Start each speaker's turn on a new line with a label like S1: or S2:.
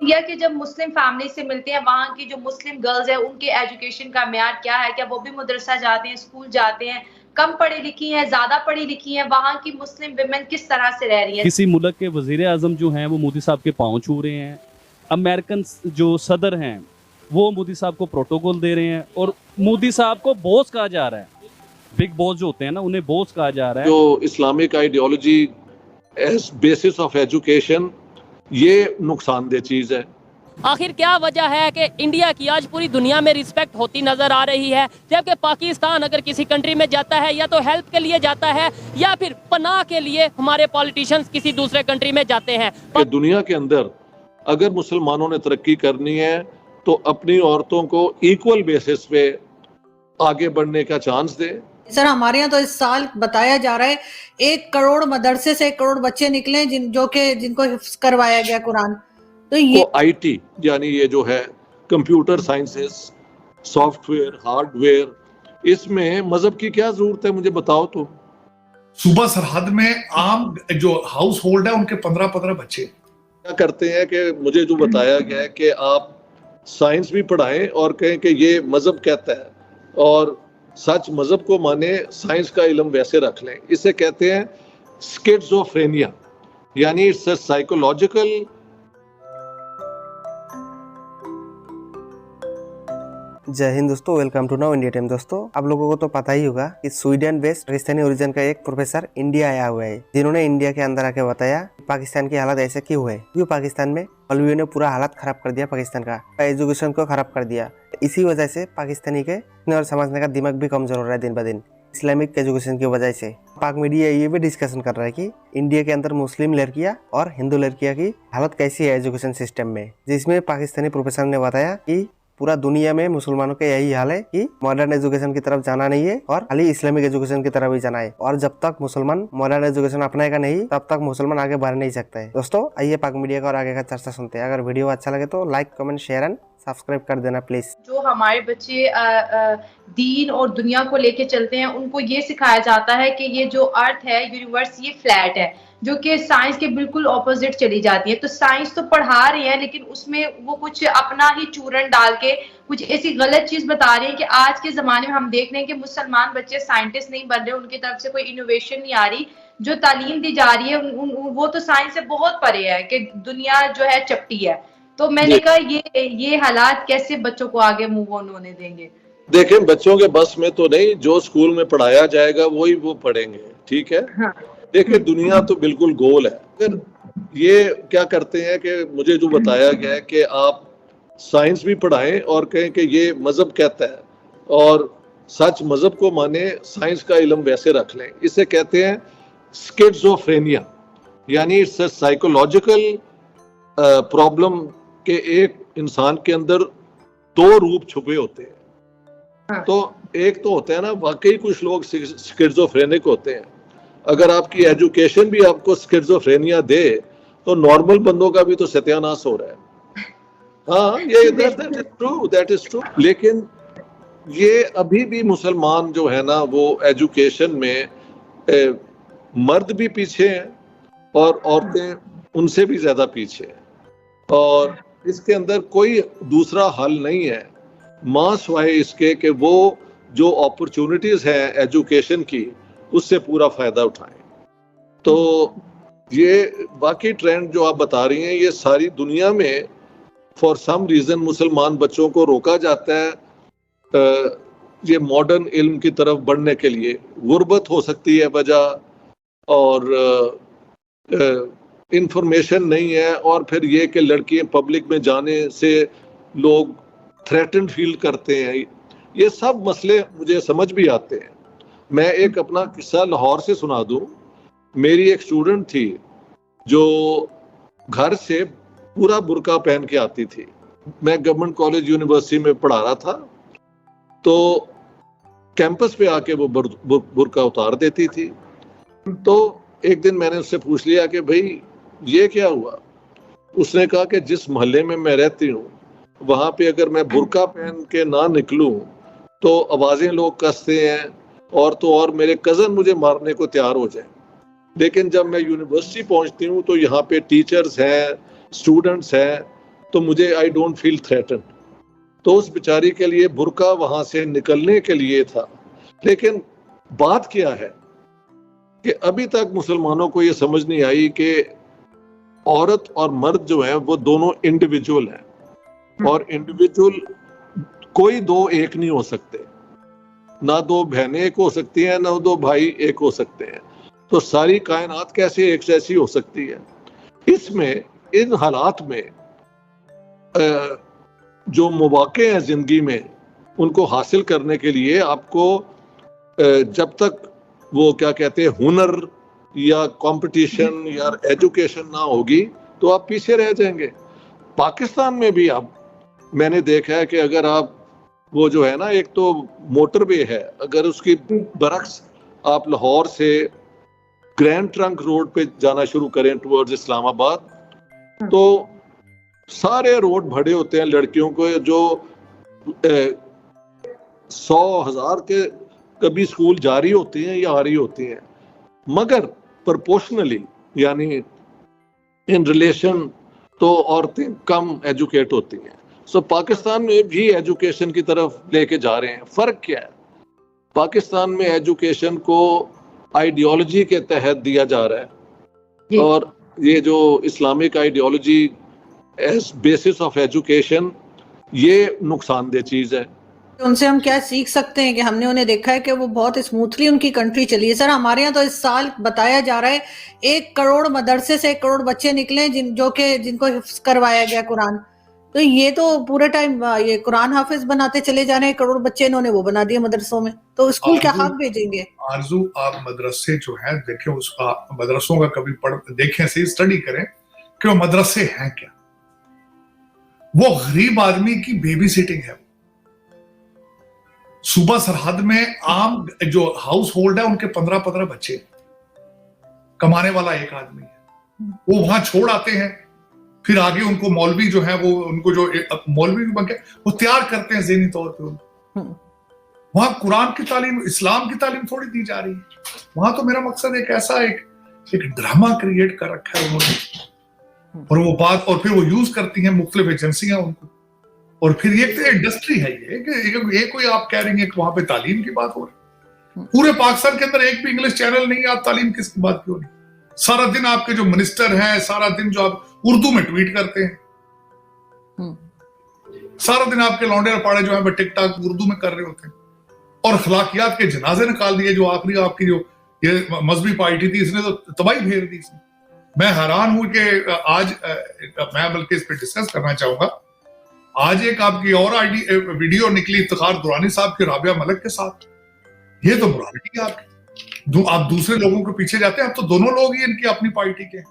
S1: India کے جب Muslim family سے ملتے ہیں، وہاں کی جو مسلم گرلز ہیں ان کے ایجوکیشن کا معیار کیا ہے؟ کیا وہ بھی مدرسہ جاتے ہیں، اسکول جاتے ہیں، کم پڑھی لکھی ہیں، زیادہ پڑھی لکھی ہیں؟ وہاں کی مسلم ویمن کس طرح سے رہ رہی ہیں؟
S2: کسی ملک کے وزیر اعظم جو ہیں وہ مودی صاحب کے پاؤں چھو رہے ہیں، امریکن جو صدر ہیں وہ مودی صاحب کو پروٹوکول دے رہے ہیں، اور مودی صاحب کو بوس کہا جا رہا ہے، بگ بوس جو ہوتے ہیں نا انہیں بوس کہا جا رہا ہے۔
S3: جو Islamic ideology as basis of education, یہ نقصان دہ چیز ہے۔
S4: آخر کیا وجہ ہے کہ انڈیا کی آج پوری دنیا میں رسپیکٹ ہوتی نظر آ رہی ہے، جبکہ پاکستان اگر کسی کنٹری میں جاتا ہے یا تو ہیلپ کے لیے جاتا ہے یا پھر پناہ کے لیے ہمارے پولیٹیشنز کسی دوسرے کنٹری میں جاتے ہیں۔
S3: کہ دنیا کے اندر اگر مسلمانوں نے ترقی کرنی ہے تو اپنی عورتوں کو ایکول بیسس پہ آگے بڑھنے کا چانس دے۔
S5: سر ہمارے یہاں تو اس سال بتایا جا رہا ہے 1 کروڑ مدرسے سے 1 کروڑ بچے نکلے جن کو حفظ کروایا گیا قرآن۔ تو یہ
S3: آئی ٹی یعنی یہ جو ہے computer sciences, software, hardware, اس میں مذہب کی کیا ضرورت ہے؟ مجھے بتاؤ تو۔
S6: صوبہ سرحد میں عام جو ہاؤس ہولڈ ہے ان کے 15 بچے
S3: کیا کرتے ہیں کہ مجھے جو بتایا گیا ہے کہ آپ سائنس بھی پڑھائیں اور کہیں کہ یہ مذہب کہتا ہے، اور سچ مذہب کو مانے، سائنس کا علم ویسے رکھ لیں۔ اسے کہتے ہیں سکیزوفرینیا، یعنی اٹس اے سائیکولوجیکل۔
S7: جے ہند دوستو، welcome to now India time. دوستو آپ لوگوں کو تو پتا ہی ہوگا کہ سویڈن بیسڈ پاکستانی اوریجن کا ایک پروفیسر انڈیا آیا ہوا ہے، جنہوں نے انڈیا کے اندر آ کے بتایا پاکستان کی حالت ایسے کیوں ہے، کیوں پاکستان میں مولویوں نے پورا حالت خراب کر دیا، پاکستان کا ایجوکیشن کو خراب کر دیا۔ اسی وجہ سے پاکستانی کے اور سمجھنے کا دماغ بھی کمزور ہو رہا ہے دن بہ دن، اسلامک ایجوکیشن کی وجہ سے۔ پاک میڈیا یہ بھی ڈسکشن کر رہا ہے کہ انڈیا کے اندر مسلم لڑکیاں اور ہندو لڑکیاں کی حالت کیسی ہے ایجوکیشن سسٹم میں، جس میں پاکستانی پروفیسر نے بتایا کہ پورا دنیا میں مسلمانوں کا یہی حال ہے کہ ماڈرن ایجوکیشن کی طرف جانا نہیں ہے اور خالی اسلامک ایجوکیشن کی طرف ہی جانا ہے، اور جب تک مسلمان ماڈرن ایجوکیشن اپنائے گا نہیں تب تک مسلمان آگے بڑھ نہیں سکتا ہے۔ دوستو آئیے پاک میڈیا کا اور آگے کا چرچا سنتے ہیں۔ اگر ویڈیو اچھا لگے تو like, comment, share and subscribe کر دینا پلیز۔
S1: جو ہمارے بچے دین اور دنیا کو لے کے چلتے ہیں، ان کو یہ سکھایا جاتا ہے کہ یہ جو ارتھ ہے، یونیورس، یہ فلیٹ ہے، جو کہ سائنس کے بالکل اپوزٹ چلی جاتی ہے۔ تو سائنس تو پڑھا رہی ہیں، لیکن اس میں وہ کچھ اپنا ہی چورن ڈال کے کچھ ایسی غلط چیز بتا رہی ہے کہ آج کے زمانے میں ہم دیکھ رہے ہیں کہ مسلمان بچے سائنٹسٹ نہیں بن رہے، ان کی طرف سے کوئی انوویشن نہیں آ رہی۔ جو تعلیم دی جا رہی ہے وہ تو سائنس سے بہت پرے ہے، کہ دنیا جو ہے چپٹی ہے۔ تو میں نے کہا یہ حالات کیسے بچوں کو آگے موو آن ہونے دیں گے؟
S3: دیکھیں بچوں کے بس میں تو نہیں، جو اسکول میں پڑھایا جائے گا وہی وہ پڑھیں گے، ٹھیک ہے۔ دیکھیں دنیا تو بالکل گول ہے۔ پھر یہ کیا کرتے ہیں کہ مجھے جو بتایا گیا ہے کہ آپ سائنس بھی پڑھائیں اور کہیں کہ یہ مذہب کہتا ہے، اور سچ مذہب کو مانے، سائنس کا علم ویسے رکھ لیں۔ اسے کہتے ہیں سکیزوفرینیا، یعنی اٹس اے سائیکولوجیکل پرابلم کہ ایک انسان کے اندر 2 روپ چھپے ہوتے ہیں۔ تو ایک تو ہوتا ہے نا، واقعی کچھ لوگ سکیزوفرینک ہوتے ہیں۔ اگر آپ کی ایجوکیشن بھی آپ کو سکیزوفرینیا دے تو نارمل بندوں کا بھی تو ستیہ ناش ہو رہا ہے۔ ہاں دیٹ از ٹرو۔ لیکن یہ ابھی بھی مسلمان جو ہے نا وہ ایجوکیشن میں مرد بھی پیچھے ہیں اور عورتیں ان سے بھی زیادہ پیچھے ہیں، اور اس کے اندر کوئی دوسرا حل نہیں ہے ماں سوائے اس کے کہ وہ جو اپرچونٹیز ہیں ایجوکیشن کی اس سے پورا فائدہ اٹھائیں۔ تو یہ باقی ٹرینڈ جو آپ بتا رہی ہیں، یہ ساری دنیا میں فار سم ریزن مسلمان بچوں کو روکا جاتا ہے یہ ماڈرن علم کی طرف بڑھنے کے لیے۔ غربت ہو سکتی ہے وجہ، اور انفارمیشن نہیں ہے، اور پھر یہ کہ لڑکیاں پبلک میں جانے سے لوگ تھریٹنڈ فیل کرتے ہیں۔ یہ سب مسئلے مجھے سمجھ بھی آتے ہیں۔ میں ایک اپنا قصہ لاہور سے سنا دوں۔ میری ایک اسٹوڈنٹ تھی جو گھر سے پورا برقع پہن کے آتی تھی۔ میں گورنمنٹ کالج یونیورسٹی میں پڑھا رہا تھا، تو کیمپس پہ آ کے وہ برقع اتار دیتی تھی۔ تو ایک دن میں نے اس سے پوچھ لیا کہ بھئی یہ کیا ہوا؟ اس نے کہا کہ جس محلے میں میں رہتی ہوں وہاں پہ اگر میں برقع پہن کے نہ نکلوں تو آوازیں لوگ کستے ہیں، اور تو اور میرے کزن مجھے مارنے کو تیار ہو جائیں۔ لیکن جب میں یونیورسٹی پہنچتی ہوں تو یہاں پہ ٹیچرز ہیں، اسٹوڈنٹس ہیں، تو مجھے آئی ڈونٹ فیل تھریٹن. تو اس بیچاری کے لیے برقع وہاں سے نکلنے کے لیے تھا. لیکن بات کیا ہے کہ ابھی تک مسلمانوں کو یہ سمجھ نہیں آئی کہ عورت اور مرد جو ہیں وہ دونوں انڈیویجول ہیں, اور انڈیویجول کوئی دو ایک نہیں ہو سکتے. نہ دو بہنیں ایک ہو سکتی ہیں, نہ دو بھائی ایک ہو سکتے ہیں. تو ساری کائنات کیسے ایک جیسی ہو سکتی ہے؟ اس میں ان حالات میں جو مواقع ہیں زندگی میں ان کو حاصل کرنے کے لیے آپ کو جب تک وہ کیا کہتے ہیں ہنر یا کمپٹیشن یا ایجوکیشن نہ ہوگی تو آپ پیچھے رہ جائیں گے. پاکستان میں بھی اب میں نے دیکھا ہے کہ اگر آپ وہ جو ہے نا ایک تو موٹر وے ہے, اگر اس کی برعکس آپ لاہور سے گرینڈ ٹرنک روڈ پہ جانا شروع کریں ٹورڈز اسلام آباد تو سارے روڈ بھرے ہوتے ہیں لڑکیوں کو جو 100,000 کے کبھی اسکول جا رہی ہوتی ہیں یا آ رہی ہوتی ہیں, مگر پرپورشنلی یعنی ان ریلیشن تو عورتیں کم ایجوکیٹ ہوتی ہیں. سو پاکستان میں بھی ایجوکیشن کی طرف لے کے جا رہے ہیں. فرق کیا ہے؟ پاکستان میں ایجوکیشن کو آئیڈیالوجی کے تحت دیا جا رہا ہے, اور یہ جو Islamic ideology as basis of education یہ نقصان دہ چیز ہے.
S5: ان سے ہم کیا سیکھ سکتے ہیں کہ ہم نے انہیں دیکھا ہے کہ وہ بہت اسموتھلی ان کی کنٹری چلی ہے. سر ہمارے یہاں تو اس سال بتایا جا رہا ہے 1 کروڑ مدرسے سے 1 کروڑ بچے نکلے جن کو حفظ کروایا گیا قرآن. تو یہ تو پورے ٹائم یہ قرآن حافظ بناتے چلے جا رہے ہیں. 1 کروڑ بچے انہوں نے وہ بنا دیے مدرسوں میں, تو اسکول کیا حق بھیجیں گے؟
S6: آرزو آپ مدرسے جو ہیں دیکھیں, اس کا مدرسوں کا کبھی دیکھیں سے اسٹڈی کریں کہ وہ مدرسے ہیں کیا. وہ غریب آدمی کی بیبی سیٹنگ ہے. صوبہ سرحد میں عام جو ہاؤس ہولڈ ہے ان کے 15 بچے, کمانے والا ایک آدمی ہے. وہ وہاں چھوڑ آتے ہیں, پھر آگے ان کو مولوی جو ہے وہ ان کو جو مولوی وہ تیار کرتے ہیں ذہنی طور پہ. وہاں قرآن کی تعلیم, اسلام کی تعلیم تھوڑی دی جا رہی ہے. وہاں تو میرا مقصد ایک ایسا ایک ڈرامہ کریٹ کر رکھا ہے انہوں نے, اور وہ بات اور پھر وہ یوز کرتی ہیں مختلف ایجنسیاں ان کو, اور پھر یہ انڈسٹری ہے یہ کوئی آپ کہہ رہی ہیں کہ وہاں پہ تعلیم کی بات ہو رہی. پورے پاکستان کے اندر ایک بھی انگلش چینل نہیں ہے, آپ تعلیم کس کی بات کیوں نہیں؟ سارا دن آپ کے جو منسٹر ہیں سارا دن جو آپ اردو میں ٹویٹ کرتے ہیں, سارا دن آپ کے لونڈے پاڑے جو ہیں وہ ٹک ٹاک اردو میں کر رہے ہوتے ہیں, اور اخلاقیات کے جنازے نکال دیے. جو آخری آپ کی جو یہ مذہبی پارٹی تھی اس نے تو تباہی پھیر دی. میں حیران ہوں کہ آج میں بلکہ اس پہ ڈسکس کرنا چاہوں گا. آج ایک آپ کی اور ویڈیو نکلی افتخار درانی صاحب کے رابعہ ملک کے ساتھ. یہ تو برالٹی ہے آپ کی. آپ دوسرے لوگوں کے پیچھے جاتے ہیں, اب تو دونوں لوگ ہی ان کی اپنی پارٹی کے ہیں.